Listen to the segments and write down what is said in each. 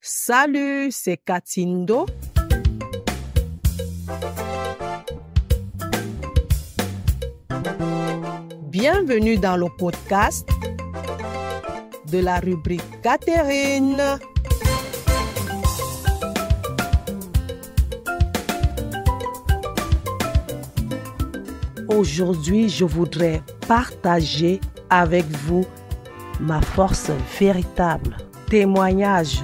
Salut, c'est Katindo. Bienvenue dans le podcast de la rubrique Catherine. Aujourd'hui, je voudrais partager avec vous ma force véritable. Témoignage.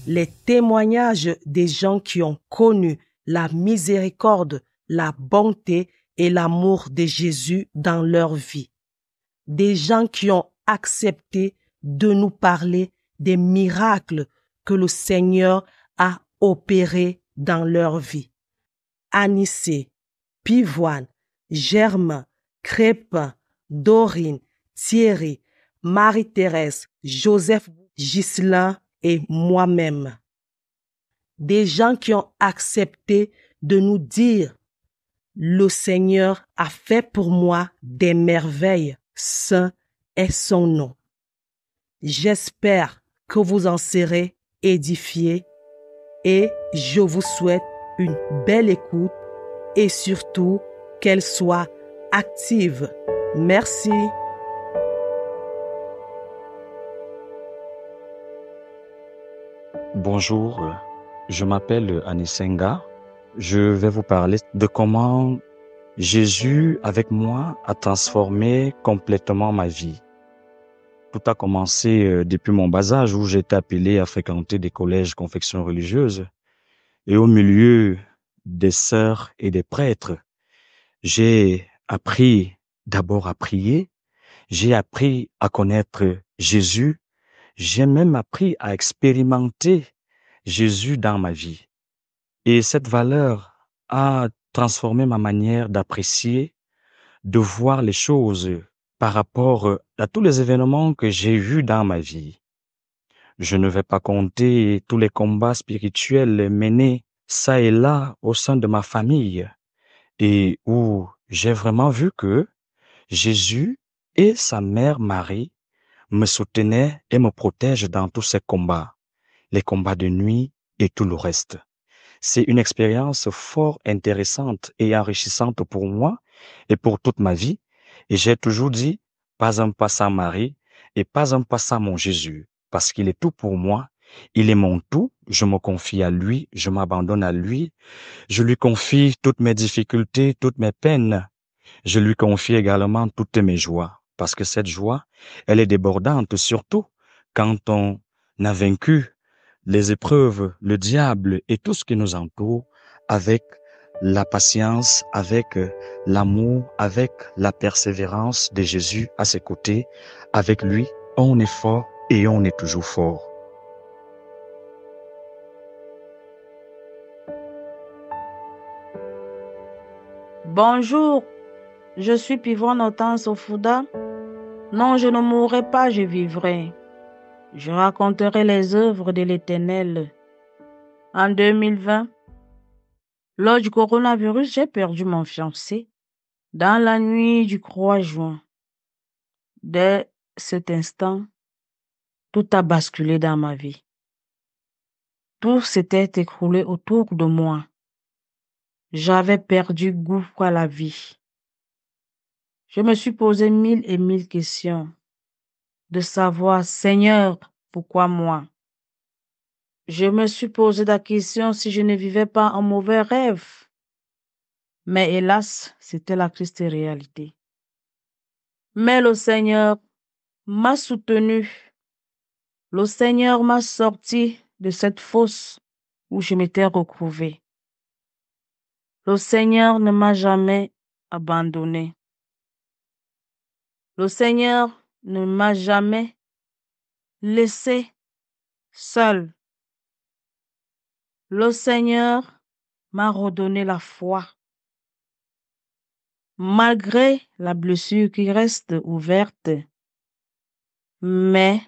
Les témoignages des gens qui ont connu la miséricorde, la bonté et l'amour de Jésus dans leur vie. Des gens qui ont accepté de nous parler des miracles que le Seigneur a opérés dans leur vie. Anissé, Pivoine, Germain, Crépin, Dorine, Thierry, Marie-Thérèse, Joseph, Ghislain et moi-même. Des gens qui ont accepté de nous dire « Le Seigneur a fait pour moi des merveilles, saint est son nom ». J'espère que vous en serez édifiés et je vous souhaite une belle écoute et surtout qu'elle soit active. Merci. Bonjour, je m'appelle Anisenga. Je vais vous parler de comment Jésus, avec moi, a transformé complètement ma vie. Tout a commencé depuis mon bas âge où j'ai été appelé à fréquenter des collèges confession religieuse et au milieu des sœurs et des prêtres. J'ai appris d'abord à prier, j'ai appris à connaître Jésus, j'ai même appris à expérimenter Jésus dans ma vie. Et cette valeur a transformé ma manière d'apprécier, de voir les choses par rapport à tous les événements que j'ai vus dans ma vie. Je ne vais pas compter tous les combats spirituels menés ça et là au sein de ma famille et où j'ai vraiment vu que Jésus et sa mère Marie me soutenaient et me protègent dans tous ces combats, les combats de nuit et tout le reste. C'est une expérience fort intéressante et enrichissante pour moi et pour toute ma vie. Et j'ai toujours dit, pas un pas sans Marie et pas un pas sans mon Jésus, parce qu'il est tout pour moi. Il est mon tout. Je me confie à lui, je m'abandonne à lui. Je lui confie toutes mes difficultés, toutes mes peines. Je lui confie également toutes mes joies, parce que cette joie, elle est débordante, surtout quand on a vaincu les épreuves, le diable et tout ce qui nous entoure avec la patience, avec l'amour, avec la persévérance de Jésus à ses côtés. Avec lui, on est fort et on est toujours fort. Bonjour, je suis Pivoine Hortense Ofouda. Non, je ne mourrai pas, je vivrai. Je raconterai les œuvres de l'Éternel. En 2020, lors du coronavirus, j'ai perdu mon fiancé dans la nuit du 3 juin. Dès cet instant, tout a basculé dans ma vie. Tout s'était écroulé autour de moi. J'avais perdu goût à la vie. Je me suis posé mille et mille questions de savoir, Seigneur, pourquoi moi? Je me suis posé la question si je ne vivais pas un mauvais rêve. Mais hélas, c'était la triste réalité. Mais le Seigneur m'a soutenu. Le Seigneur m'a sorti de cette fosse où je m'étais retrouvée. Le Seigneur ne m'a jamais abandonné. Le Seigneur ne m'a jamais laissé seul. Le Seigneur m'a redonné la foi. Malgré la blessure qui reste ouverte, mais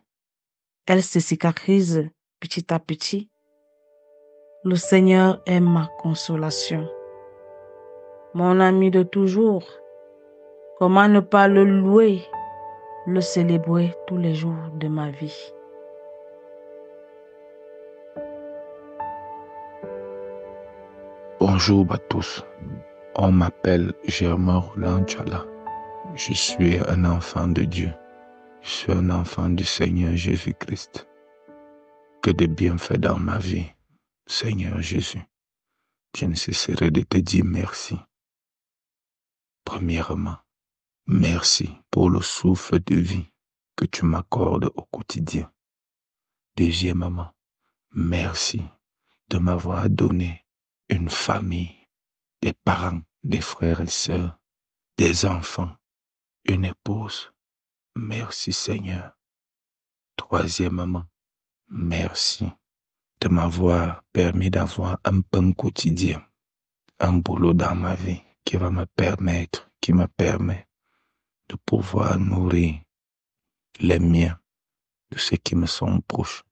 elle se cicatrise petit à petit. Le Seigneur est ma consolation. Mon ami de toujours, Comment ne pas le louer, le célébrer tous les jours de ma vie? Bonjour à tous. On m'appelle Germain Roland Tchala. Je suis un enfant de Dieu. Je suis un enfant du Seigneur Jésus-Christ. Que de bienfaits dans ma vie, Seigneur Jésus. Je ne cesserai de te dire merci. Premièrement, merci pour le souffle de vie que tu m'accordes au quotidien. Deuxièmement, merci de m'avoir donné une famille, des parents, des frères et sœurs, des enfants, une épouse. Merci Seigneur. Troisièmement, merci de m'avoir permis d'avoir un pain quotidien, un boulot dans ma vie qui me permet de pouvoir nourrir les miens, de ceux qui me sont proches,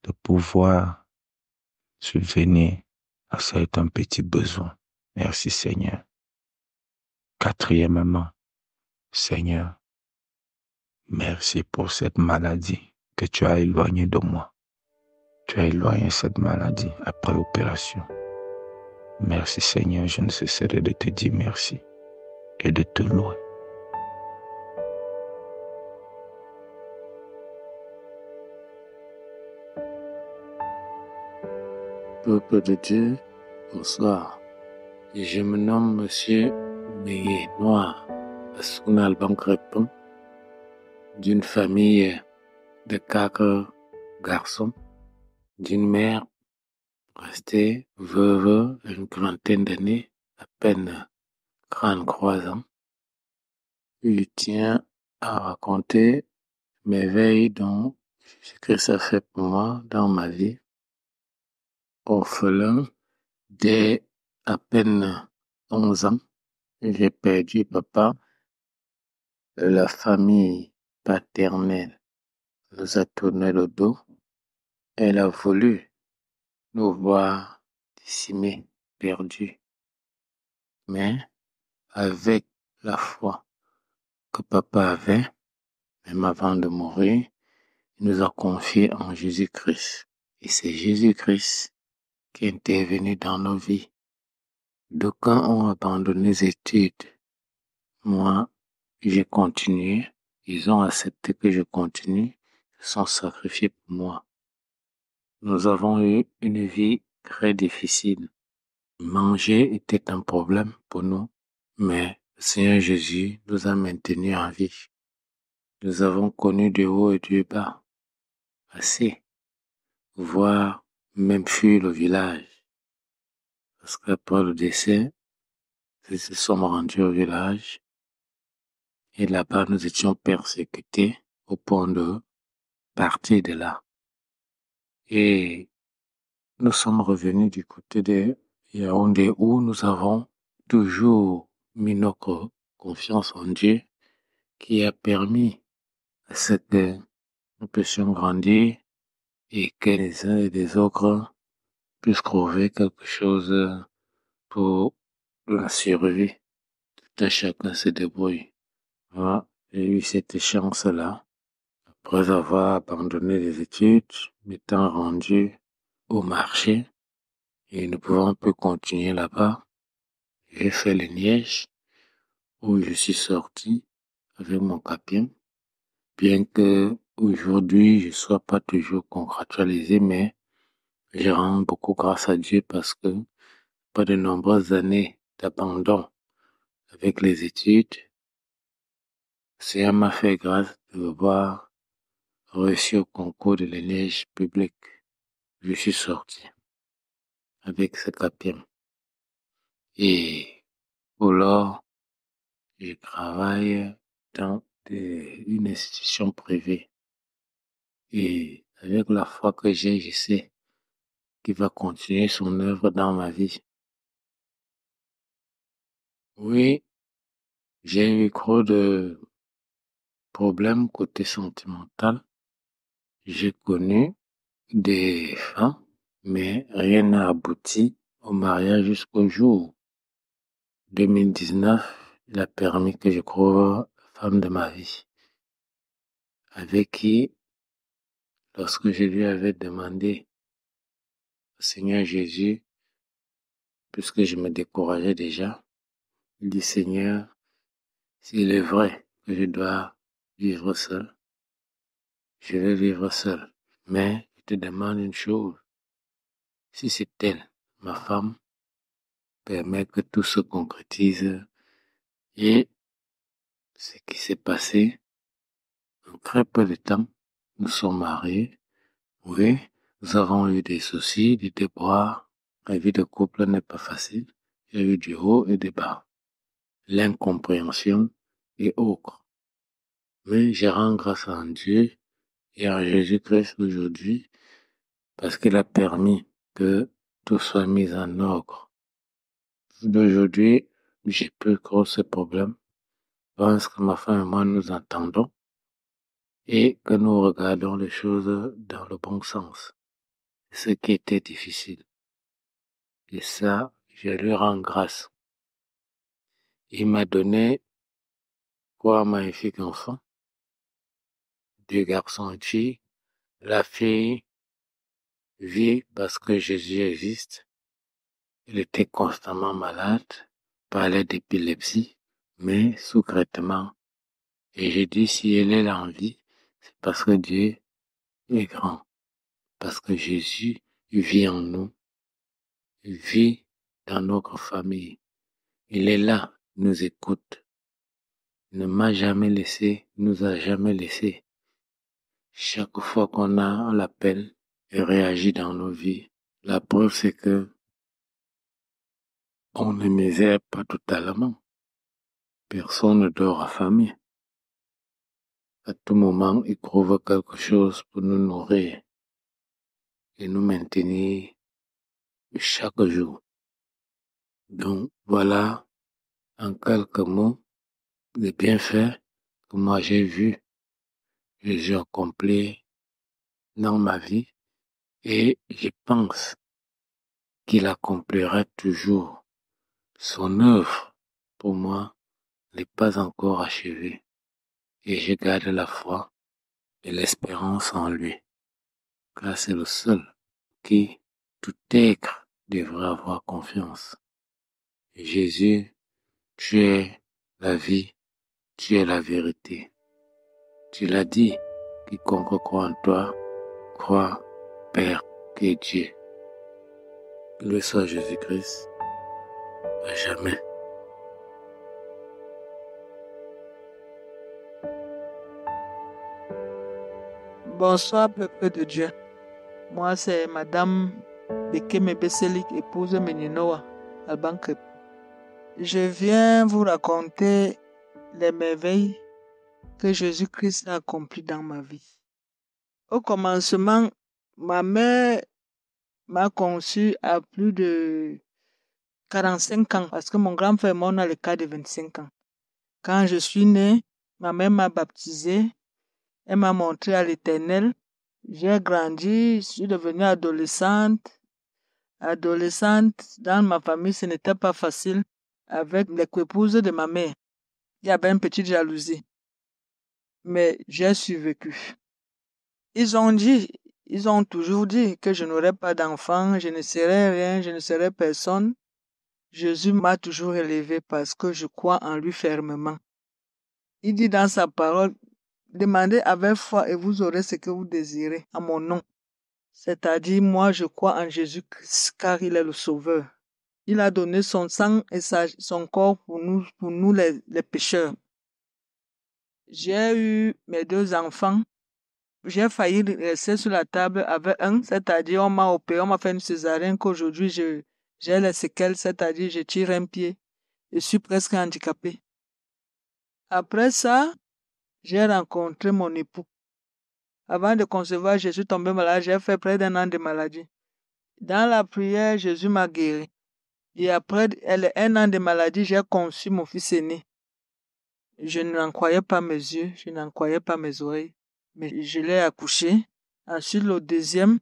de pouvoir subvenir à certains petits besoins. Merci Seigneur. Quatrièmement, Seigneur, merci pour cette maladie que tu as éloignée de moi. Tu as éloigné cette maladie après opération. Merci Seigneur, je ne cesserai de te dire merci et de te louer. Peuple de Dieu, bonsoir. Je me nomme Monsieur Meye Noir Assouna Alban-Crépin, d'une famille de 4 garçons, d'une mère restée veuve une quarantaine d'années, à peine 33 ans. Je tiens à raconter mes veilles dont ce que ça fait pour moi dans ma vie. Orphelin, dès à peine 11 ans, j'ai perdu papa. La famille paternelle nous a tourné le dos. Elle a voulu nous voir décimés, perdus. Mais avec la foi que papa avait, même avant de mourir, il nous a confiés en Jésus-Christ. Et c'est Jésus-Christ qui est intervenu dans nos vies. D'aucuns ont abandonné les études. Moi, j'ai continué. Ils ont accepté que je continue. Ils se sont sacrifiés pour moi. Nous avons eu une vie très difficile. Manger était un problème pour nous, mais le Seigneur Jésus nous a maintenus en vie. Nous avons connu du haut et du bas. Assez. Voire même fuir le village. Parce qu'après le décès, nous se sommes rendus au village. Et là-bas, nous étions persécutés au point de partir de là. Et nous sommes revenus du côté de Yaoundé où nous avons toujours mis notre confiance en Dieu qui a permis à ce que nous puissions grandir et que les uns et les autres puissent trouver quelque chose pour la survie. Tout à chacun se débrouille. Voilà, j'ai eu cette chance-là. Après avoir abandonné les études, m'étant rendu au marché, et ne pouvant plus continuer là-bas, j'ai fait le Niège, où je suis sorti avec mon capien, bien que aujourd'hui je ne sois pas toujours contractualisé, mais je rends beaucoup grâce à Dieu parce que après de nombreuses années d'abandon avec les études, ça m'a fait grâce de voir réussi au concours de la neige publique. Je suis sorti avec ce capien. Et pour lors, je travaille dans une institution privée. Et avec la foi que j'ai, je sais qu'il va continuer son œuvre dans ma vie. Oui, j'ai eu trop de problèmes côté sentimental. J'ai connu des femmes, mais rien n'a abouti au mariage jusqu'au jour 2019. il a permis que je trouve la femme de ma vie, avec qui, lorsque je lui avais demandé au Seigneur Jésus, puisque je me décourageais déjà, il dit, Seigneur, s'il est vrai que je dois vivre seul, je vais vivre seul. Mais je te demande une chose, si c'est elle, ma femme, permet que tout se concrétise. Et ce qui s'est passé, en très peu de temps, nous sommes mariés. Oui, nous avons eu des soucis, des déboires. La vie de couple n'est pas facile. Il y a eu du haut et du bas, l'incompréhension et autres. Mais je rends grâce à Dieu et à Jésus-Christ aujourd'hui parce qu'il a permis que tout soit mis en ordre. D'aujourd'hui, j'ai plus gros ce problème parce que ma femme et moi nous entendons et que nous regardons les choses dans le bon sens. Ce qui était difficile. Et ça, je lui rends grâce. Il m'a donné 3 magnifiques enfants, 2 garçons et une fille. La fille vit parce que Jésus existe. Elle était constamment malade, parlait d'épilepsie, mais sous traitement. Et j'ai dit, si elle est en vie, c'est parce que Dieu est grand. Parce que Jésus vit en nous. Il vit dans notre famille. Il est là, il nous écoute. Il ne m'a jamais laissé, il nous a jamais laissé. Chaque fois on l'appelle, il réagit dans nos vies. La preuve, c'est que on ne misère pas totalement. Personne ne dort affamé. À tout moment, il trouve quelque chose pour nous nourrir et nous maintenir chaque jour. Donc, voilà, en quelques mots, les bienfaits que moi j'ai vus, Jésus accompli dans ma vie et je pense qu'il accomplira toujours. Son œuvre, pour moi, n'est pas encore achevée et je garde la foi et l'espérance en lui, car c'est le seul qui, tout être, devrait avoir confiance. Jésus, tu es la vie, tu es la vérité. Tu l'as dit, quiconque croit en toi, croit, Père, que Dieu. Loué soit Jésus-Christ, à jamais. Bonsoir, peuple de Dieu. Moi, c'est Madame Bekeme Besselik, épouse Meninoa Albankrep. Je viens vous raconter les merveilles que Jésus-Christ a accomplies dans ma vie. Au commencement, ma mère m'a conçu à plus de 45 ans, parce que mon grand frère mort dans le cas de 25 ans. Quand je suis née, ma mère m'a baptisée, elle m'a montré à l'Éternel. J'ai grandi, je suis devenue adolescente. Dans ma famille, ce n'était pas facile avec les coépouses de ma mère. Il y avait une petite jalousie. Mais j'ai survécu. Ils ont toujours dit que je n'aurais pas d'enfant, je ne serais rien, je ne serais personne. Jésus m'a toujours élevé parce que je crois en lui fermement. Il dit dans sa parole, demandez avec foi et vous aurez ce que vous désirez à mon nom. C'est-à-dire, moi, je crois en Jésus-Christ car il est le Sauveur. Il a donné son sang et son corps pour nous les pécheurs. J'ai eu mes 2 enfants. J'ai failli rester sur la table avec un, c'est-à-dire on m'a opéré, on m'a fait une césarienne qu'aujourd'hui j'ai les séquelles, c'est-à-dire je tire un pied. Je suis presque handicapé. Après ça, j'ai rencontré mon époux. Avant de concevoir, je suis tombé malade, j'ai fait près d'1 an de maladie. Dans la prière, Jésus m'a guéri. Et après 1 an de maladie, j'ai conçu mon fils aîné. Je n'en croyais pas mes yeux, je n'en croyais pas mes oreilles. Mais je l'ai accouché. Ensuite, le deuxième.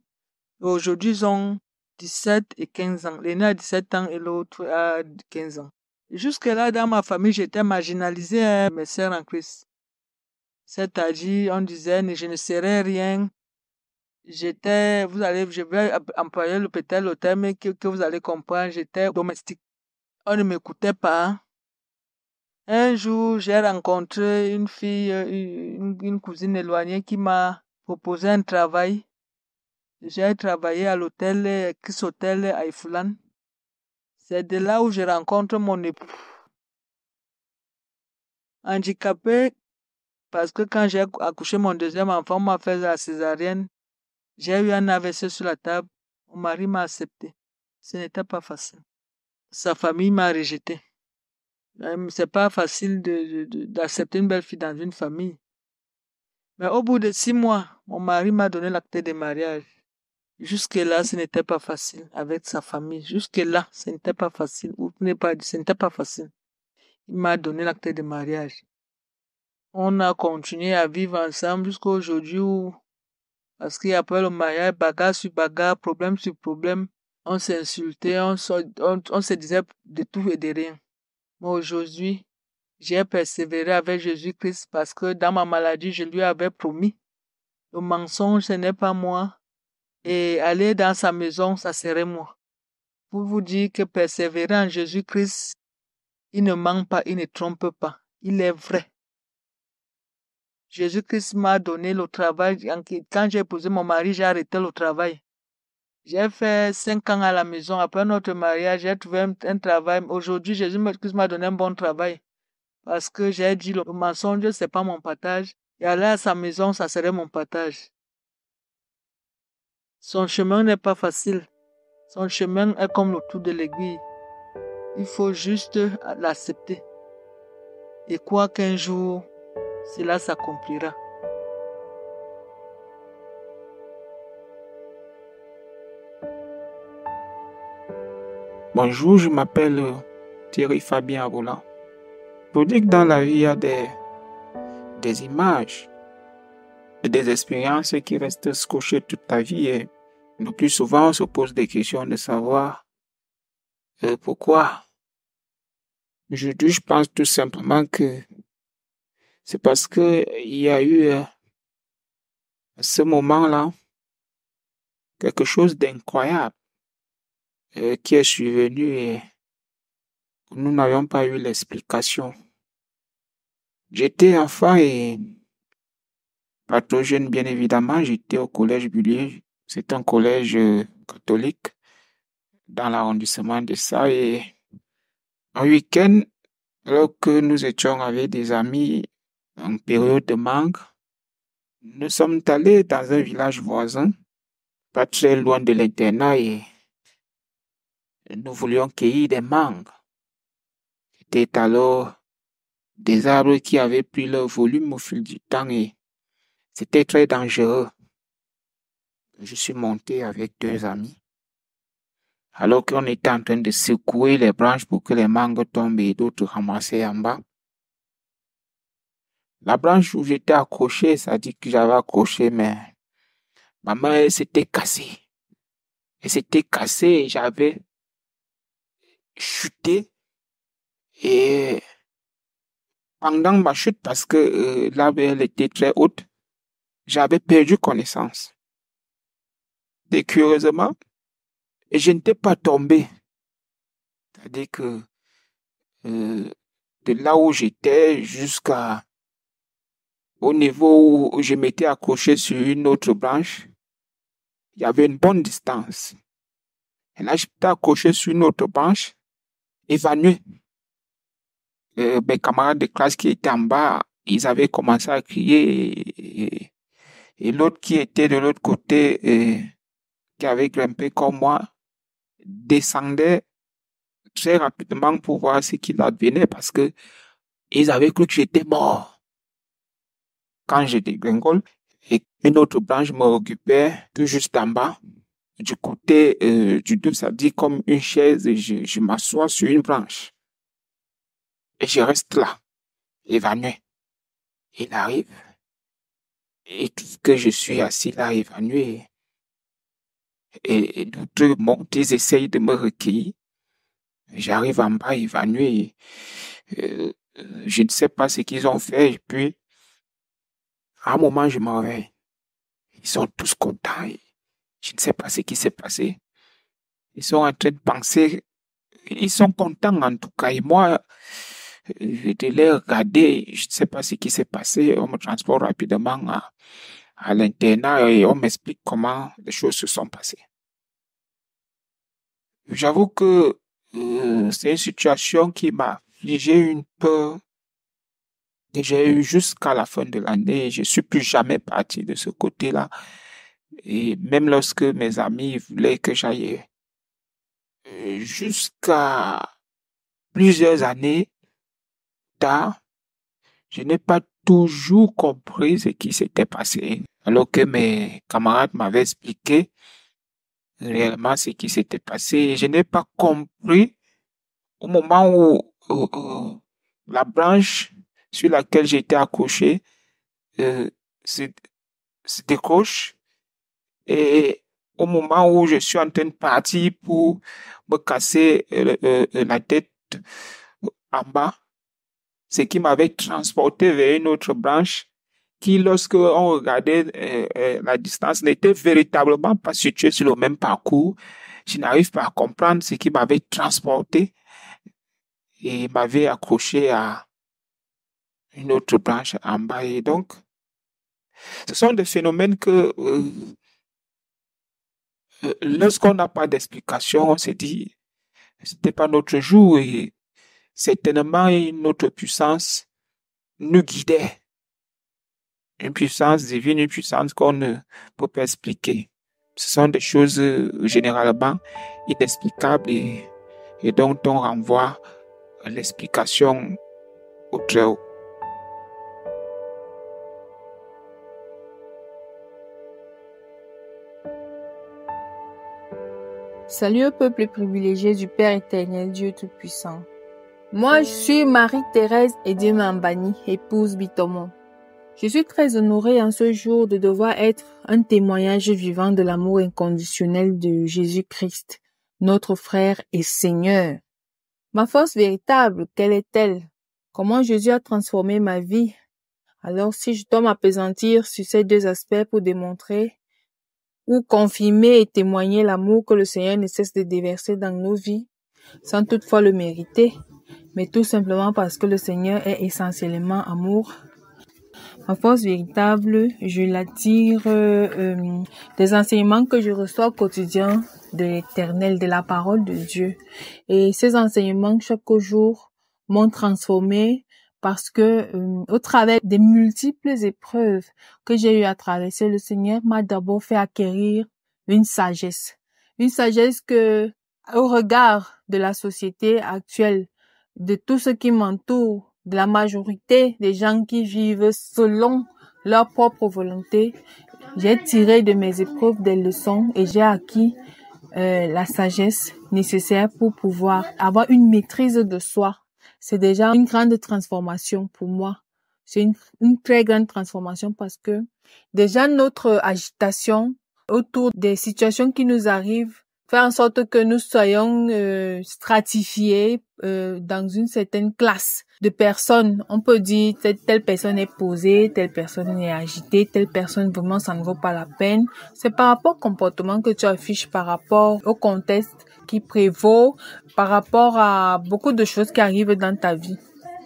Aujourd'hui, ils ont 17 et 15 ans. L'aîné a 17 ans et l'autre a 15 ans. Jusque-là, dans ma famille, j'étais marginalisé, hein, mes sœurs en Christ. C'est-à-dire, on disait, je ne serais rien. Je vais employer peut-être le terme que vous allez comprendre, j'étais domestique. On ne m'écoutait pas. Un jour, j'ai rencontré une fille, une cousine éloignée qui m'a proposé un travail. J'ai travaillé à l'hôtel, Kiss Hotel à Ifulan. C'est de là où je rencontre mon époux. Handicapé, parce que quand j'ai accouché mon deuxième enfant, on m'a fait la césarienne. J'ai eu un AVC sur la table. Mon mari m'a accepté. Ce n'était pas facile. Sa famille m'a rejeté. C'est pas facile d'accepter une belle fille dans une famille. Mais au bout de 6 mois, mon mari m'a donné l'acte de mariage. Jusque-là, ce n'était pas facile avec sa famille. Jusque-là, ce n'était pas facile. Ce n'était pas facile. Il m'a donné l'acte de mariage. On a continué à vivre ensemble jusqu'à aujourd'hui où, parce qu'après le mariage, bagarre sur bagarre, problème sur problème, on s'insultait, on se disait de tout et de rien. Mais aujourd'hui, j'ai persévéré avec Jésus-Christ parce que dans ma maladie, je lui avais promis. Le mensonge, ce n'est pas moi. Et aller dans sa maison, ça serait moi. Pour vous dire que persévérer en Jésus-Christ, il ne ment pas, il ne trompe pas. Il est vrai. Jésus-Christ m'a donné le travail. Quand j'ai épousé mon mari, j'ai arrêté le travail. J'ai fait 5 ans à la maison. Après notre mariage, j'ai trouvé un travail. Aujourd'hui, Jésus-Christ m'a donné un bon travail. Parce que j'ai dit, le mensonge, c'est pas mon partage. Et aller à sa maison, ça serait mon partage. Son chemin n'est pas facile. Son chemin est comme le trou de l'aiguille. Il faut juste l'accepter. Et croire qu'un jour, cela s'accomplira. Bonjour, je m'appelle Thierry Fabien Roland. Pour dire que dans la vie, il y a des images, des expériences qui restent scotchées toute ta vie. Et le plus souvent, on se pose des questions de savoir pourquoi. Aujourd'hui, je pense tout simplement que c'est parce que il y a eu à ce moment-là quelque chose d'incroyable qui est survenu et nous n'avions pas eu l'explication. J'étais enfant et pas trop jeune, bien évidemment. J'étais au collège Bullier. C'est un collège catholique dans l'arrondissement de ça. Et un week-end, alors que nous étions avec des amis en période de mangue, nous sommes allés dans un village voisin, pas très loin de l'internat, et nous voulions cueillir des mangues. C'était alors des arbres qui avaient pris leur volume au fil du temps et c'était très dangereux. Je suis monté avec 2 amis. Alors qu'on était en train de secouer les branches pour que les mangues tombent et d'autres ramassaient en bas. La branche où j'étais accroché, ça dit que j'avais accroché, mais ma main, elle s'était cassée. Elle s'était cassée et j'avais chuté. Et pendant ma chute, parce que l'arbre, elle était très haute, j'avais perdu connaissance. Et curieusement, je n'étais pas tombé. C'est-à-dire que de là où j'étais au niveau où je m'étais accroché sur une autre branche, il y avait une bonne distance. Et là, j'étais accroché sur une autre branche, évanoui. Mes camarades de classe qui étaient en bas, ils avaient commencé à crier et l'autre qui était de l'autre côté, qui avait grimpé comme moi, descendait très rapidement pour voir ce qu'il advenait parce que ils avaient cru que j'étais mort. Quand je dégringole, et une autre branche me occupait tout juste en bas, du côté du dos, ça dit comme une chaise, et je m'assois sur une branche. Et je reste là, évanoui. Il arrive, et tout ce que je suis assis là, évanoui, et d'autres montent, ils essayent de me recueillir. J'arrive en bas évanoui. Je ne sais pas ce qu'ils ont fait. Et puis, à un moment, je m'en réveille. Ils sont tous contents. Je ne sais pas ce qui s'est passé. Ils sont en train de penser. Ils sont contents en tout cas. Et moi, je te l'ai regardé. Je ne sais pas ce qui s'est passé. On me transporte rapidement à l'internat et on m'explique comment les choses se sont passées. J'avoue que c'est une situation qui m'a affligé une peur que j'ai eue jusqu'à la fin de l'année. Je suis plus jamais parti de ce côté-là. Et même lorsque mes amis voulaient que j'aille jusqu'à plusieurs années tard, je n'ai pas toujours compris ce qui s'était passé. Alors que mes camarades m'avaient expliqué réellement ce qui s'était passé. Je n'ai pas compris au moment où la branche sur laquelle j'étais accroché euh, se, se décroche et au moment où je suis en train de partir pour me casser la tête en bas, ce qui m'avait transporté vers une autre branche qui, lorsque on regardait la distance, n'était véritablement pas située sur le même parcours. Je n'arrive pas à comprendre ce qui m'avait transporté et m'avait accroché à une autre branche en bas. Et donc, ce sont des phénomènes que lorsqu'on n'a pas d'explication, on se dit, c'était pas notre jour et certainement une autre puissance nous guidait. Une puissance divine, une puissance qu'on ne peut pas expliquer. Ce sont des choses généralement inexplicables et dont on renvoie l'explication au Très-Haut. Salut au peuple privilégié du Père éternel, Dieu Tout-Puissant. Moi, je suis Marie-Thérèse Ediemambani, épouse Bitomon. Je suis très honorée en ce jour de devoir être un témoignage vivant de l'amour inconditionnel de Jésus-Christ, notre frère et Seigneur. Ma force véritable, quelle est-elle? Comment Jésus a transformé ma vie? Alors, si je dois m'appesantir sur ces deux aspects pour démontrer ou confirmer et témoigner l'amour que le Seigneur ne cesse de déverser dans nos vies, sans toutefois le mériter, mais tout simplement parce que le Seigneur est essentiellement amour. Ma force véritable, je la tire des enseignements que je reçois au quotidien de l'Éternel, de la parole de Dieu. Et ces enseignements, chaque jour, m'ont transformé parce que au travers des multiples épreuves que j'ai eu à traverser, le Seigneur m'a d'abord fait acquérir une sagesse. Une sagesse que, au regard de la société actuelle, de tout ce qui m'entoure, de la majorité des gens qui vivent selon leur propre volonté, j'ai tiré de mes épreuves des leçons et j'ai acquis la sagesse nécessaire pour pouvoir avoir une maîtrise de soi. C'est déjà une grande transformation pour moi. C'est une très grande transformation parce que déjà notre agitation autour des situations qui nous arrivent fait en sorte que nous soyons stratifiés dans une certaine classe de personnes. On peut dire telle personne est posée, telle personne est agitée, telle personne vraiment ça ne vaut pas la peine. C'est par rapport au comportement que tu affiches, par rapport au contexte qui prévaut, par rapport à beaucoup de choses qui arrivent dans ta vie.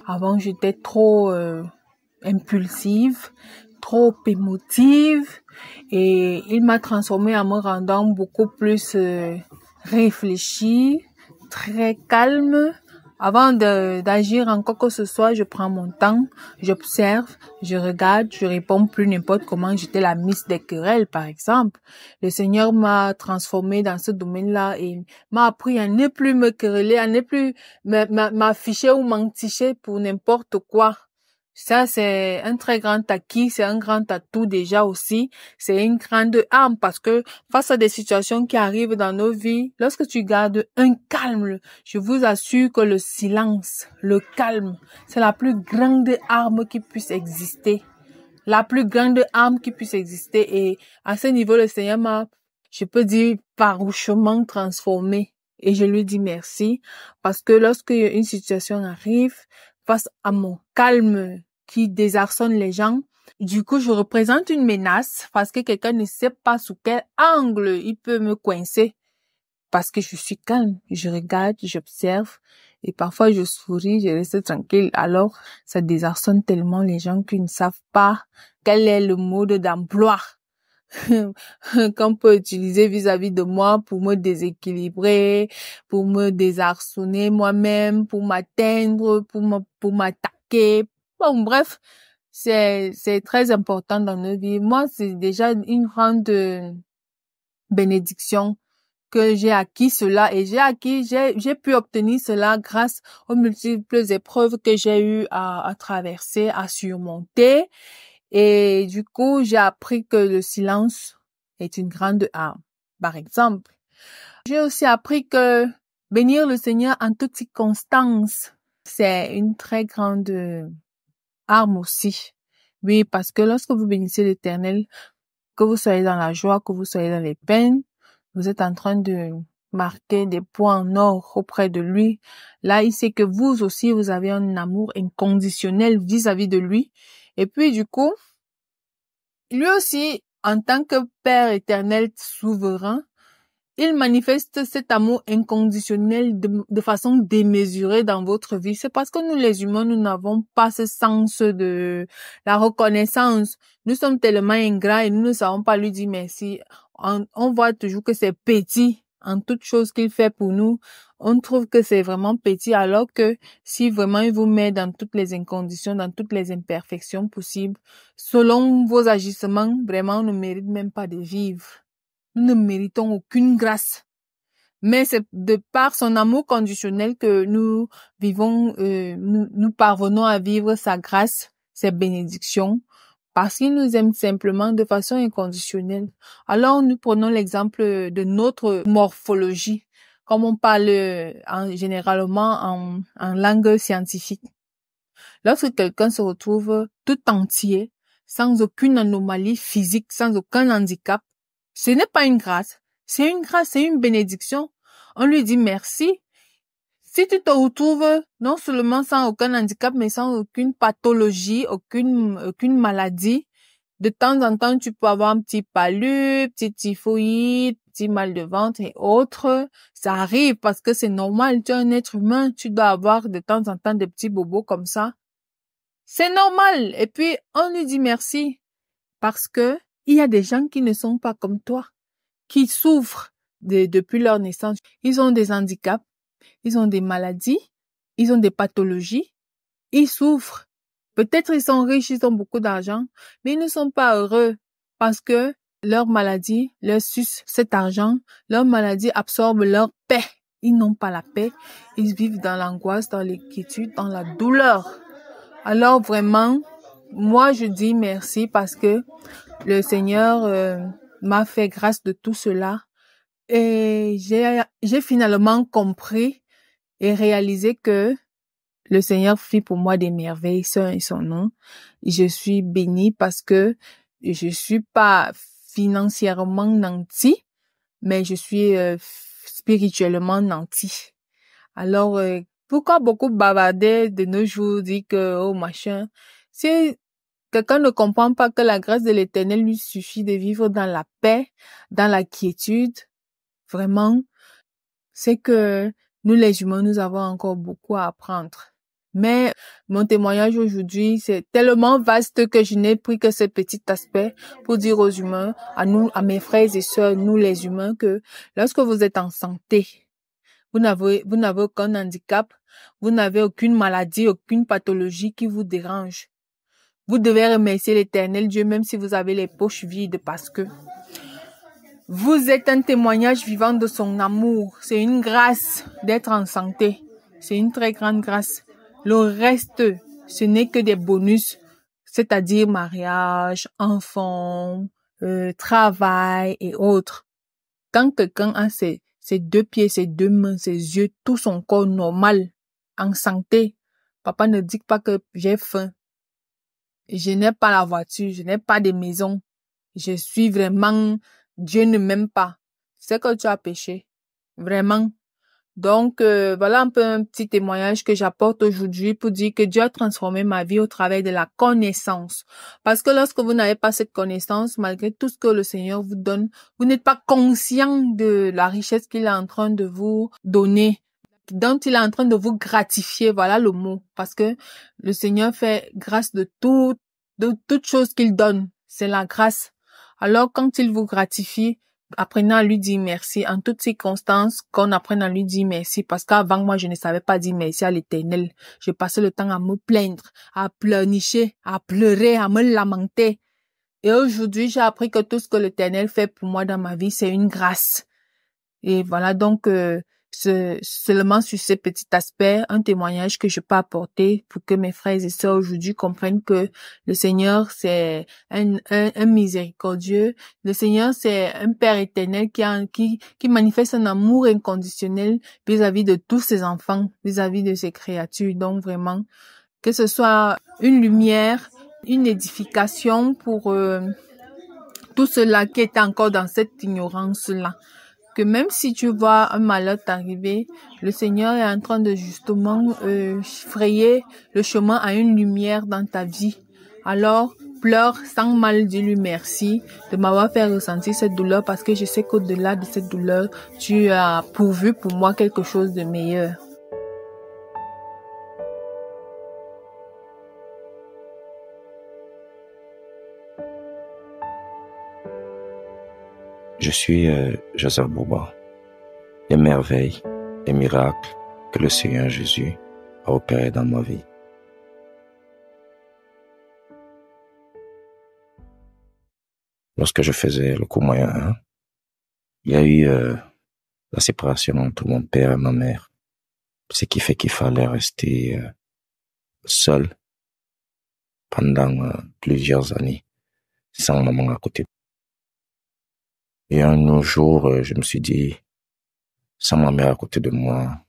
Avant, j'étais trop impulsive, trop émotive et il m'a transformée en me rendant beaucoup plus réfléchie, très calme. Avant d'agir en quoi que ce soit, je prends mon temps, j'observe, je regarde, je réponds plus n'importe comment. J'étais la miss des querelles, par exemple. Le Seigneur m'a transformée dans ce domaine-là et m'a appris à ne plus me quereller, à ne plus m'afficher ou m'enticher pour n'importe quoi. Ça, c'est un très grand acquis, c'est un grand atout déjà aussi. C'est une grande arme parce que face à des situations qui arrivent dans nos vies, lorsque tu gardes un calme, je vous assure que le silence, le calme, c'est la plus grande arme qui puisse exister. La plus grande arme qui puisse exister. Et à ce niveau, le Seigneur m'a, je peux dire, farouchement transformé. et je lui dis merci parce que lorsque une situation arrive, face à mon calme qui désarçonne les gens, du coup, je représente une menace parce que quelqu'un ne sait pas sous quel angle il peut me coincer. Parce que je suis calme, je regarde, j'observe et parfois je souris, je reste tranquille. Alors, ça désarçonne tellement les gens qui ne savent pas quel est le mode d'emploi qu'on peut utiliser vis-à-vis de moi pour me déséquilibrer, pour me désarçonner moi-même, pour m'atteindre, pour m'attaquer. Bon, bref, c'est très important dans nos vies. Moi, c'est déjà une grande bénédiction que j'ai acquis cela et j'ai pu obtenir cela grâce aux multiples épreuves que j'ai eu à traverser, à surmonter. Et du coup, j'ai appris que le silence est une grande arme. Par exemple, j'ai aussi appris que bénir le Seigneur en toutes circonstances, c'est une très grande arme aussi. Oui, parce que lorsque vous bénissez l'Éternel, que vous soyez dans la joie, que vous soyez dans les peines, vous êtes en train de marquer des points en or auprès de lui. Là, il sait que vous aussi, vous avez un amour inconditionnel vis-à-vis de lui. Et puis, du coup, lui aussi, en tant que Père éternel souverain, il manifeste cet amour inconditionnel de façon démesurée dans votre vie. C'est parce que nous, les humains, nous n'avons pas ce sens de la reconnaissance. Nous sommes tellement ingrats et nous ne savons pas lui dire merci. On voit toujours que c'est petit en toute chose qu'il fait pour nous. On trouve que c'est vraiment petit, alors que si vraiment il vous met dans toutes les inconditions, dans toutes les imperfections possibles, selon vos agissements, vraiment, on ne mérite même pas de vivre. Nous ne méritons aucune grâce. Mais c'est de par son amour conditionnel que nous vivons, nous parvenons à vivre sa grâce, ses bénédictions, parce qu'il nous aime simplement de façon inconditionnelle. Alors nous prenons l'exemple de notre morphologie, comme on parle généralement en langue scientifique. Lorsque quelqu'un se retrouve tout entier, sans aucune anomalie physique, sans aucun handicap, ce n'est pas une grâce, c'est une grâce, c'est une bénédiction. On lui dit merci. Si tu te retrouves non seulement sans aucun handicap, mais sans aucune pathologie, aucune maladie, de temps en temps, tu peux avoir un petit palu, petit typhoïde, petit mal de ventre et autres. Ça arrive parce que c'est normal, tu es un être humain, tu dois avoir de temps en temps des petits bobos comme ça. C'est normal. Et puis, on lui dit merci parce que il y a des gens qui ne sont pas comme toi, qui souffrent depuis leur naissance. Ils ont des handicaps, ils ont des maladies, ils ont des pathologies, ils souffrent. Peut-être ils sont riches, ils ont beaucoup d'argent, mais ils ne sont pas heureux parce que leur maladie leur suce cet argent, leur maladie absorbe leur paix. Ils n'ont pas la paix, ils vivent dans l'angoisse, dans l'inquiétude, dans la douleur. Alors vraiment, moi je dis merci parce que le Seigneur m'a fait grâce de tout cela et j'ai finalement compris et réalisé que le Seigneur fit pour moi des merveilles, saint est son nom. Je suis bénie parce que je suis pas financièrement nanti, mais je suis spirituellement nanti. Alors, pourquoi beaucoup bavarder de nos jours, dire que, oh machin, si quelqu'un ne comprend pas que la grâce de l'Éternel lui suffit de vivre dans la paix, dans la quiétude, vraiment, c'est que nous les humains, nous avons encore beaucoup à apprendre. Mais mon témoignage aujourd'hui, c'est tellement vaste que je n'ai pris que ce petit aspect pour dire aux humains, à nous, à mes frères et sœurs, nous les humains, que lorsque vous êtes en santé, vous n'avez aucun handicap, vous n'avez aucune maladie, aucune pathologie qui vous dérange. Vous devez remercier l'Éternel Dieu même si vous avez les poches vides parce que vous êtes un témoignage vivant de son amour. C'est une grâce d'être en santé. C'est une très grande grâce. Le reste, ce n'est que des bonus, c'est-à-dire mariage, enfants, travail et autres. Quand quelqu'un a ses deux pieds, ses deux mains, ses yeux, tout son corps normal, en santé, papa ne dit pas que j'ai faim. Je n'ai pas la voiture, je n'ai pas de maison. Je suis vraiment, Dieu ne m'aime pas. C'est que tu as péché. Vraiment. Donc, voilà un peu un petit témoignage que j'apporte aujourd'hui pour dire que Dieu a transformé ma vie au travers de la connaissance. Parce que lorsque vous n'avez pas cette connaissance, malgré tout ce que le Seigneur vous donne, vous n'êtes pas conscient de la richesse qu'il est en train de vous donner, dont il est en train de vous gratifier. Voilà le mot. Parce que le Seigneur fait grâce de toute chose qu'il donne. C'est la grâce. Alors, quand il vous gratifie, apprenez à lui dire merci en toutes circonstances, qu'on apprenne à lui dire merci, parce qu'avant moi je ne savais pas dire merci à l'Éternel. Je passais le temps à me plaindre, à pleurnicher, à pleurer, à me lamenter. Et aujourd'hui j'ai appris que tout ce que l'Éternel fait pour moi dans ma vie, c'est une grâce. Et voilà donc seulement sur ce petit aspect, un témoignage que je peux apporter pour que mes frères et sœurs aujourd'hui comprennent que le Seigneur c'est un miséricordieux. Le Seigneur c'est un Père éternel qui manifeste un amour inconditionnel vis-à-vis de tous ses enfants, vis-à-vis de ses créatures. Donc vraiment, que ce soit une lumière, une édification pour tout cela qui est encore dans cette ignorance-là. Que même si tu vois un malheur t'arriver, le Seigneur est en train de justement frayer le chemin à une lumière dans ta vie. Alors, pleure sans mal, dis-lui merci de m'avoir fait ressentir cette douleur, parce que je sais qu'au-delà de cette douleur, tu as pourvu pour moi quelque chose de meilleur. Je suis Joseph Bouba. Les merveilles et miracles que le Seigneur Jésus a opérés dans ma vie. Lorsque je faisais le cours moyen 1, il y a eu la séparation entre mon père et ma mère, ce qui fait qu'il fallait rester seul pendant plusieurs années, sans maman à côté. Et un jour, je me suis dit, sans ma mère à côté de moi,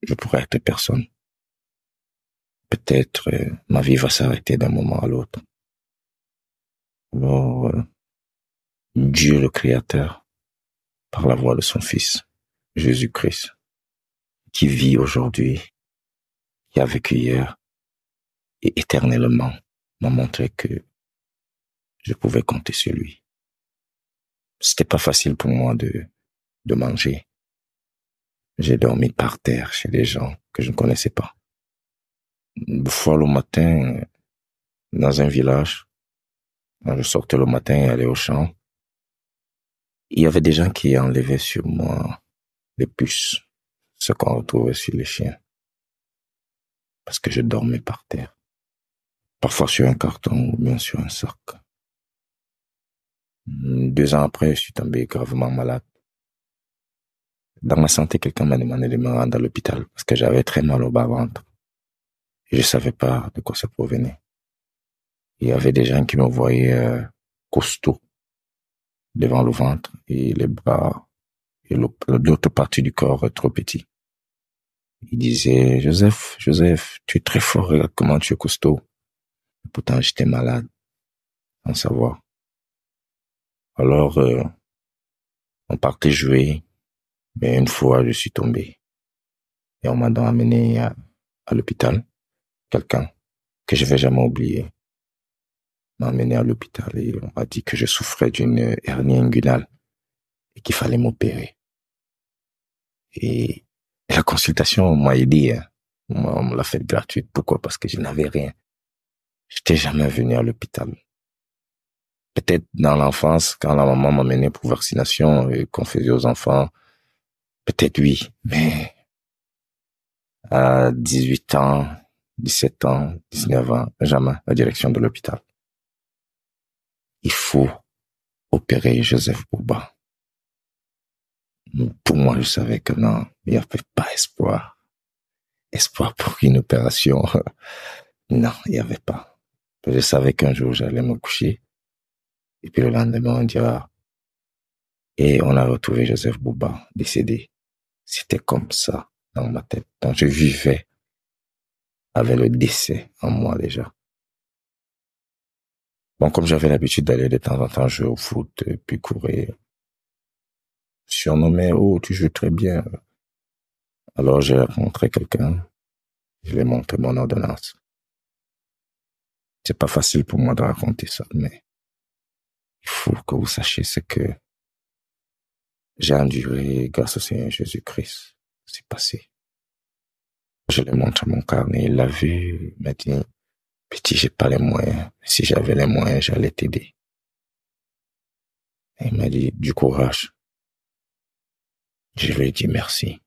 je pourrais être personne. Peut-être ma vie va s'arrêter d'un moment à l'autre. Alors, Dieu le Créateur, par la voix de son Fils, Jésus-Christ, qui vit aujourd'hui, qui a vécu hier et éternellement, m'a montré que je pouvais compter sur lui. C'était pas facile pour moi de manger. J'ai dormi par terre chez des gens que je ne connaissais pas. Une fois le matin, dans un village, quand je sortais le matin et allais au champ, il y avait des gens qui enlevaient sur moi les puces, ce qu'on retrouvait sur les chiens, parce que je dormais par terre. Parfois sur un carton ou bien sur un sac. 2 ans après, je suis tombé gravement malade. Dans ma santé, quelqu'un m'a demandé de me rendre à l'hôpital parce que j'avais très mal au bas-ventre. Et je savais pas de quoi ça provenait. Il y avait des gens qui me voyaient costaud devant le ventre et les bras et l'autre partie du corps trop petit. Ils disaient, Joseph, tu es très fort, regarde comment tu es costaud. Et pourtant, j'étais malade, sans savoir. Alors, on partait jouer, mais une fois, je suis tombé. Et on m'a donc amené à l'hôpital. Quelqu'un que je vais jamais oublier m'a amené à l'hôpital et on m'a dit que je souffrais d'une hernie inguinale et qu'il fallait m'opérer. Et la consultation m'a aidé. On me l'a fait gratuite. Pourquoi? Parce que je n'avais rien. J'étais jamais venu à l'hôpital. Peut-être dans l'enfance, quand la maman m'amenait pour vaccination et qu'on faisait aux enfants, peut-être oui, mais à 18 ans, 17 ans, 19 ans, jamais la direction de l'hôpital. Il faut opérer Joseph Bouba. Pour moi, je savais que non, il n'y avait pas espoir. Espoir pour une opération. Non, il n'y avait pas. Je savais qu'un jour, j'allais me coucher. Et puis le lendemain, on dira, et on a retrouvé Joseph Bouba, décédé. C'était comme ça dans ma tête. Donc je vivais avec le décès en moi déjà. Bon, comme j'avais l'habitude d'aller de temps en temps jouer au foot, puis courir, surnommé, oh, tu joues très bien. Alors j'ai rencontré quelqu'un, je lui ai montré mon ordonnance. C'est pas facile pour moi de raconter ça, mais il faut que vous sachiez ce que j'ai enduré grâce au Seigneur Jésus-Christ. C'est passé. Je lui ai montré mon carnet, il l'a vu, il m'a dit, petit, j'ai pas les moyens. Si j'avais les moyens, j'allais t'aider. Et il m'a dit, du courage. Je lui ai dit merci.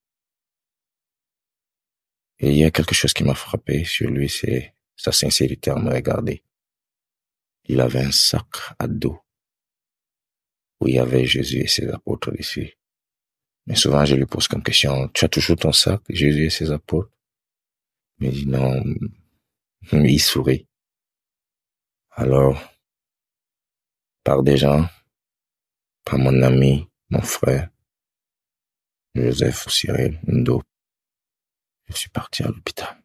Et il y a quelque chose qui m'a frappé sur lui, c'est sa sincérité à me regarder. Il avait un sac à dos où il y avait Jésus et ses apôtres dessus. Mais souvent, je lui pose comme question, tu as toujours ton sac, Jésus et ses apôtres? Il me dit non, il sourit. Alors, par des gens, par mon ami, mon frère, Joseph Cyril Ndo, je suis parti à l'hôpital.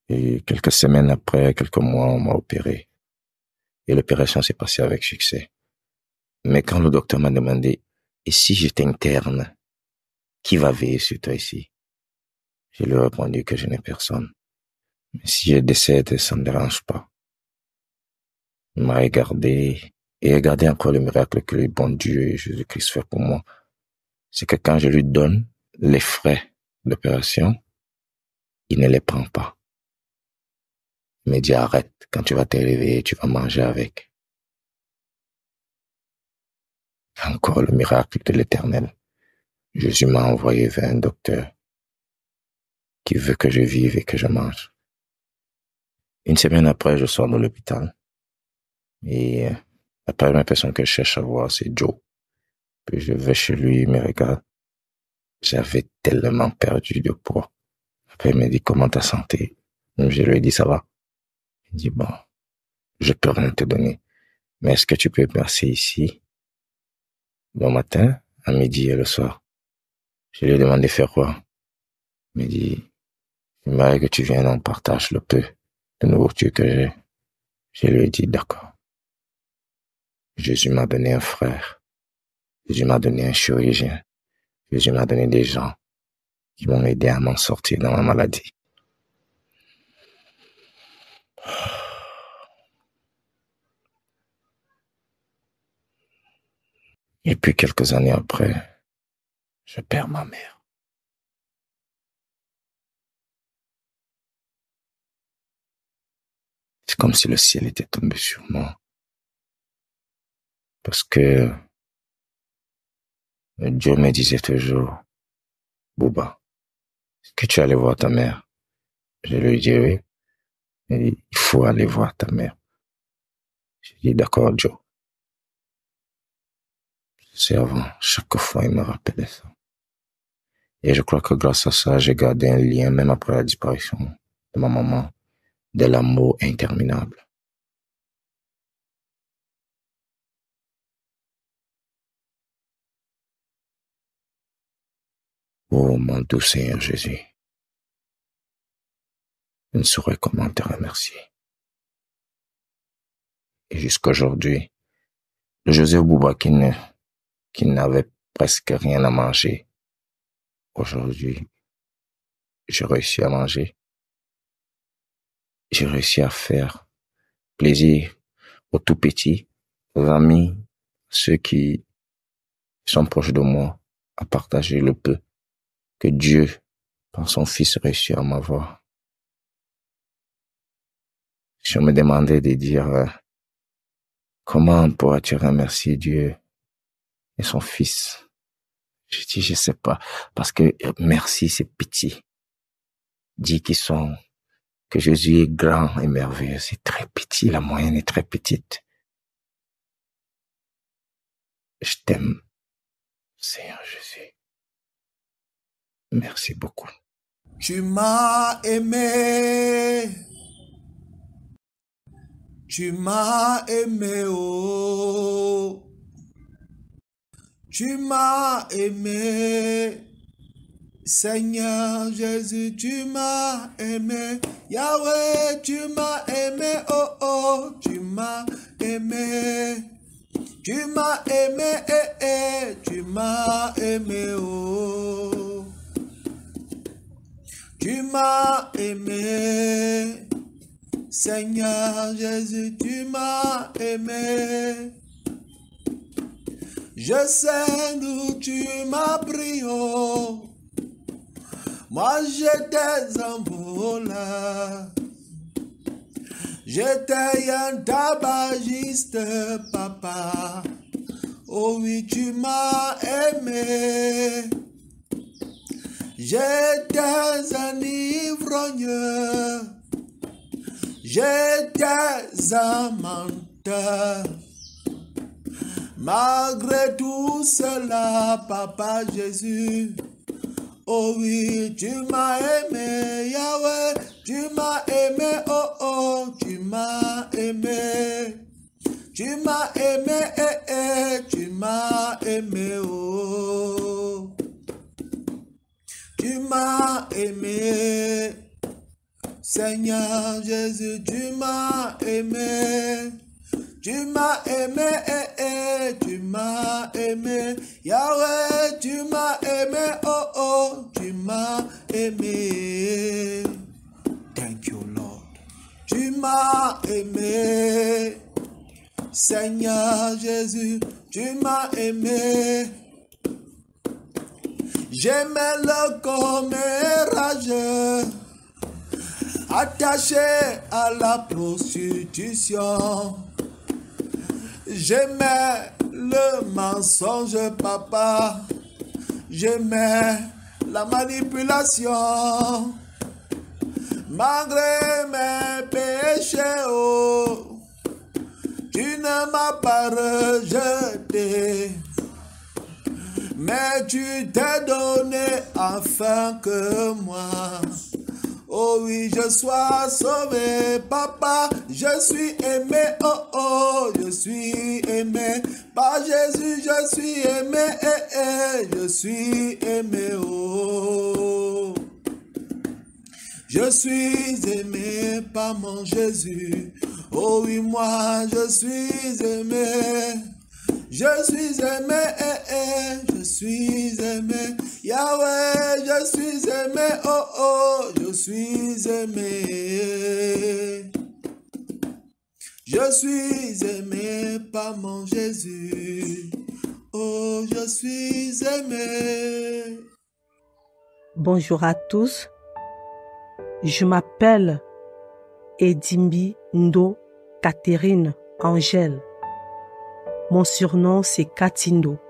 Et quelques semaines après, quelques mois, on m'a opéré. Et l'opération s'est passée avec succès. Mais quand le docteur m'a demandé, et si j'étais interne, qui va veiller sur toi ici? Je lui ai répondu que je n'ai personne. Mais si je décède, ça ne me dérange pas. Il m'a regardé et regardé encore le miracle que le bon Dieu et Jésus-Christ fait pour moi. C'est que quand je lui donne les frais d'opération, il ne les prend pas. Il me dit arrête, quand tu vas te réveiller, tu vas manger avec. Encore le miracle de l'Éternel. Jésus m'a envoyé vers un docteur qui veut que je vive et que je mange. Une semaine après, je sors de l'hôpital. Et la première personne que je cherche à voir, c'est Joe. Puis je vais chez lui, il me regarde. J'avais tellement perdu de poids. Après, il me dit, comment ta santé? Je lui ai dit, ça va. Il dit, bon, je peux rien te donner. Mais est-ce que tu peux passer ici le matin, à midi et le soir? Je lui ai demandé faire quoi? Il me dit, j'aimerais que tu viennes, on partage le peu de nourriture que j'ai. Je lui ai dit, d'accord. Jésus m'a donné un frère. Jésus m'a donné un chirurgien. Jésus m'a donné des gens qui m'ont aidé à m'en sortir dans ma maladie. Et puis quelques années après, je perds ma mère. C'est comme si le ciel était tombé sur moi. Parce que Dieu me disait toujours, Bouba, est-ce que tu es allé voir ta mère? Je lui ai dit oui. Il dit, il faut aller voir ta mère. J'ai dit, d'accord, Joe. C'est avant, chaque fois, il me rappelait ça. Et je crois que grâce à ça, j'ai gardé un lien, même après la disparition de ma maman, de l'amour interminable. Oh, mon doux Seigneur Jésus, je ne saurais comment te remercier. Et jusqu'à aujourd'hui, le Joseph Bouba qui n'avait presque rien à manger, aujourd'hui, j'ai réussi à manger. J'ai réussi à faire plaisir aux tout petits, aux amis, ceux qui sont proches de moi, à partager le peu que Dieu, par son Fils, réussit à m'avoir. Je me demandais de dire, comment pourras-tu remercier Dieu et son Fils? Je dis, je sais pas, parce que merci, c'est petit. Dis que Jésus est grand et merveilleux, c'est très petit, la moyenne est très petite. Je t'aime, Seigneur Jésus. Merci beaucoup. Tu m'as aimé. Tu m'as aimé, oh. Tu m'as aimé. Seigneur Jésus, tu m'as aimé. Yahweh, tu m'as aimé, oh oh. Tu m'as aimé. Tu m'as aimé, tu m'as aimé, oh. tu m'as aimé. Seigneur Jésus, tu m'as aimé. Je sais d'où tu m'as pris, oh. Moi j'étais un voleur. J'étais un tabagiste, papa. Oh oui, tu m'as aimé. J'étais un ivrogne. J'étais un menteur. Malgré tout cela, papa Jésus, oh oui, tu m'as aimé, Yahweh, tu m'as aimé, oh oh, tu m'as aimé. Tu m'as aimé, tu m'as aimé, oh. Tu m'as aimé. Seigneur Jésus, tu m'as aimé. Tu m'as aimé, tu m'as aimé. Yahweh, tu m'as aimé, oh oh, tu m'as aimé. Thank you, Lord. Tu m'as aimé. Seigneur Jésus, tu m'as aimé. J'aimais le commérage, attaché à la prostitution. J'aimais le mensonge, papa. J'aimais la manipulation. Malgré mes péchés, oh, tu ne m'as pas rejeté. Mais tu t'es donné afin que moi, oh oui, je sois sauvé, papa. Je suis aimé, oh oh, je suis aimé. Par Jésus, je suis aimé, je suis aimé, oh. Je suis aimé par mon Jésus. Oh oui, moi, je suis aimé. Je suis aimé, je suis aimé. Yahweh, je suis aimé, oh oh, je suis aimé. Je suis aimé par mon Jésus. Oh, je suis aimé. Bonjour à tous. Je m'appelle Edimbi Ndo Catherine Angèle. Mon surnom, c'est Katindo.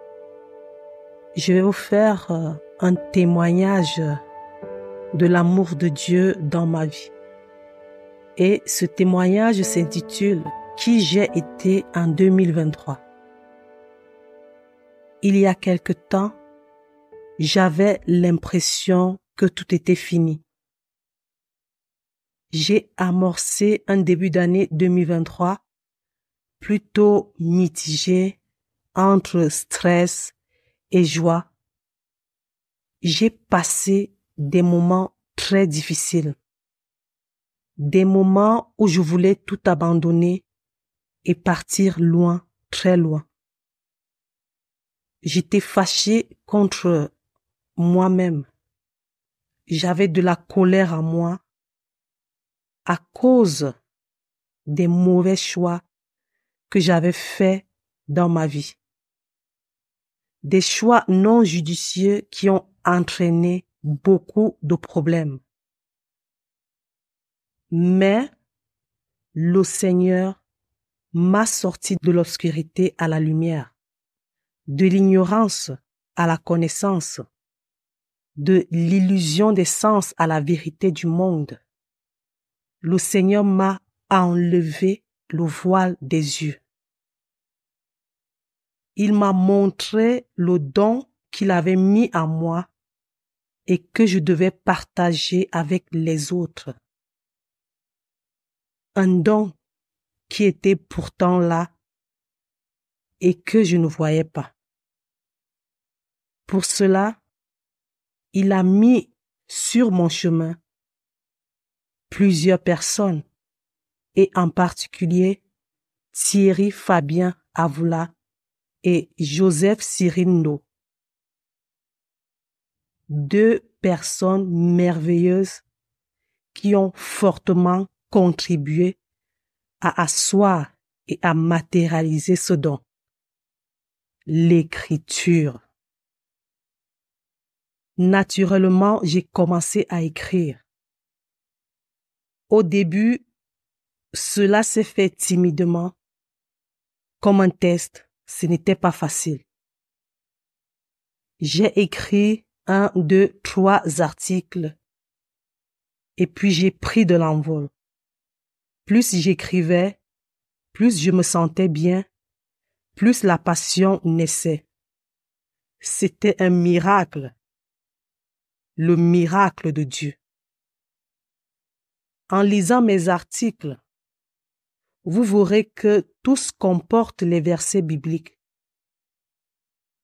Je vais vous faire un témoignage de l'amour de Dieu dans ma vie. Et ce témoignage s'intitule « Qui j'ai été en 2023 ». Il y a quelque temps, j'avais l'impression que tout était fini. J'ai amorcé un début d'année 2023 plutôt mitigé entre stress et joie. J'ai passé des moments très difficiles, des moments où je voulais tout abandonner et partir loin, très loin. J'étais fâchée contre moi-même. J'avais de la colère en moi à cause des mauvais choix que j'avais faits dans ma vie. Des choix non judicieux qui ont entraîné beaucoup de problèmes. Mais le Seigneur m'a sorti de l'obscurité à la lumière, de l'ignorance à la connaissance, de l'illusion des sens à la vérité du monde. Le Seigneur m'a enlevé le voile des yeux. Il m'a montré le don qu'il avait mis en moi et que je devais partager avec les autres. Un don qui était pourtant là et que je ne voyais pas. Pour cela, il a mis sur mon chemin plusieurs personnes et en particulier Thierry Fabien Avoula et Joseph Cyrino. Deux personnes merveilleuses qui ont fortement contribué à asseoir et à matérialiser ce don. L'écriture. Naturellement, j'ai commencé à écrire. Au début, cela s'est fait timidement. Comme un test, ce n'était pas facile. J'ai écrit 1, 2, 3 articles et puis j'ai pris de l'envol. Plus j'écrivais, plus je me sentais bien, plus la passion naissait. C'était un miracle, le miracle de Dieu. En lisant mes articles, vous verrez que tous comportent les versets bibliques.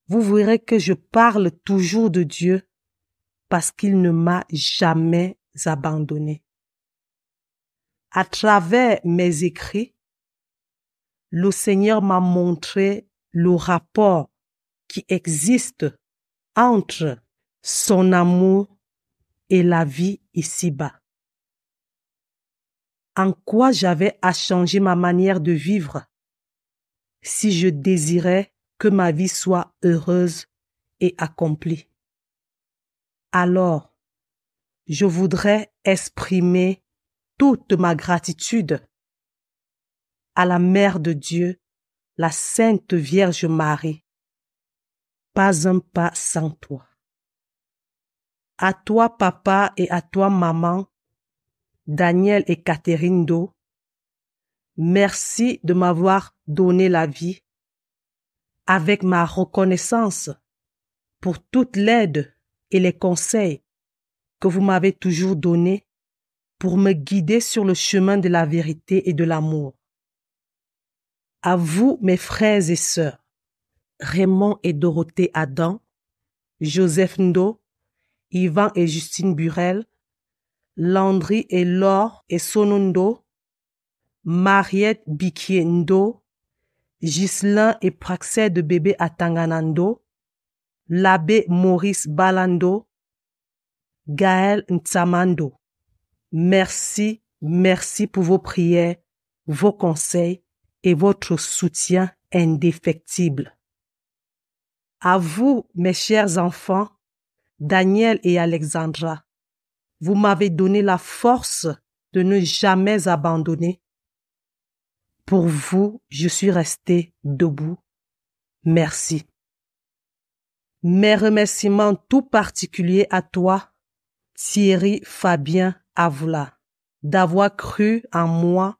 Vous verrez que je parle toujours de Dieu parce qu'il ne m'a jamais abandonné. À travers mes écrits, le Seigneur m'a montré le rapport qui existe entre son amour et la vie ici-bas. En quoi j'avais à changer ma manière de vivre si je désirais que ma vie soit heureuse et accomplie. Alors, je voudrais exprimer toute ma gratitude à la Mère de Dieu, la Sainte Vierge Marie. Pas un pas sans toi. À toi, papa, et à toi, maman, Daniel et Catherine Do, merci de m'avoir donné la vie avec ma reconnaissance pour toute l'aide et les conseils que vous m'avez toujours donnés pour me guider sur le chemin de la vérité et de l'amour. À vous, mes frères et sœurs, Raymond et Dorothée Adam, Joseph Ndo, Yvan et Justine Burel, Landry et Laure et Sonondo, Mariette Bikié Ndo, Ghislain et Praxède Bébé Atanganando, l'abbé Maurice Balando, Gaël Ntsamando. Merci pour vos prières, vos conseils et votre soutien indéfectible. À vous, mes chers enfants, Daniel et Alexandra, vous m'avez donné la force de ne jamais abandonner. Pour vous, je suis resté debout. Merci. Mes remerciements tout particuliers à toi, Thierry Fabien Avoula, d'avoir cru en moi.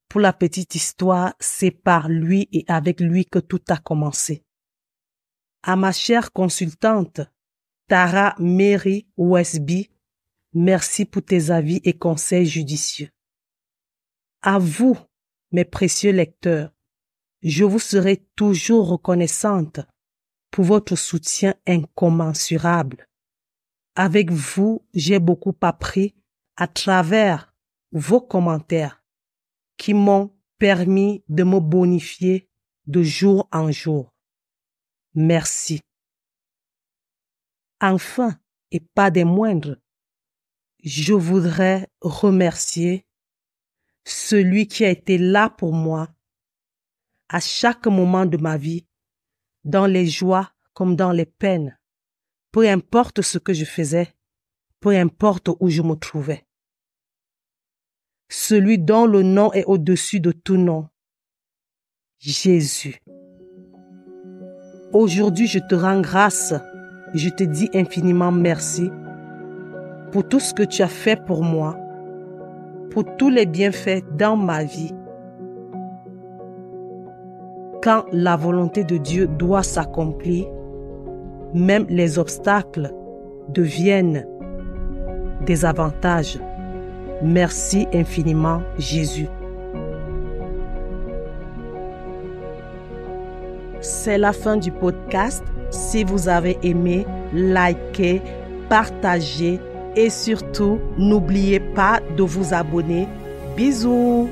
Pour la petite histoire, c'est par lui et avec lui que tout a commencé. À ma chère consultante, Tara Mary Westby, merci pour tes avis et conseils judicieux. À vous, mes précieux lecteurs, je vous serai toujours reconnaissante pour votre soutien incommensurable. Avec vous, j'ai beaucoup appris à travers vos commentaires qui m'ont permis de me bonifier de jour en jour. Merci. Enfin, et pas des moindres, je voudrais remercier celui qui a été là pour moi à chaque moment de ma vie, dans les joies comme dans les peines, peu importe ce que je faisais, peu importe où je me trouvais. Celui dont le nom est au-dessus de tout nom, Jésus. Aujourd'hui, je te rends grâce, je te dis infiniment merci pour tout ce que tu as fait pour moi, pour tous les bienfaits dans ma vie. Quand la volonté de Dieu doit s'accomplir, même les obstacles deviennent des avantages. Merci infiniment, Jésus. C'est la fin du podcast. Si vous avez aimé, likez, partagez et surtout, n'oubliez pas de vous abonner. Bisous!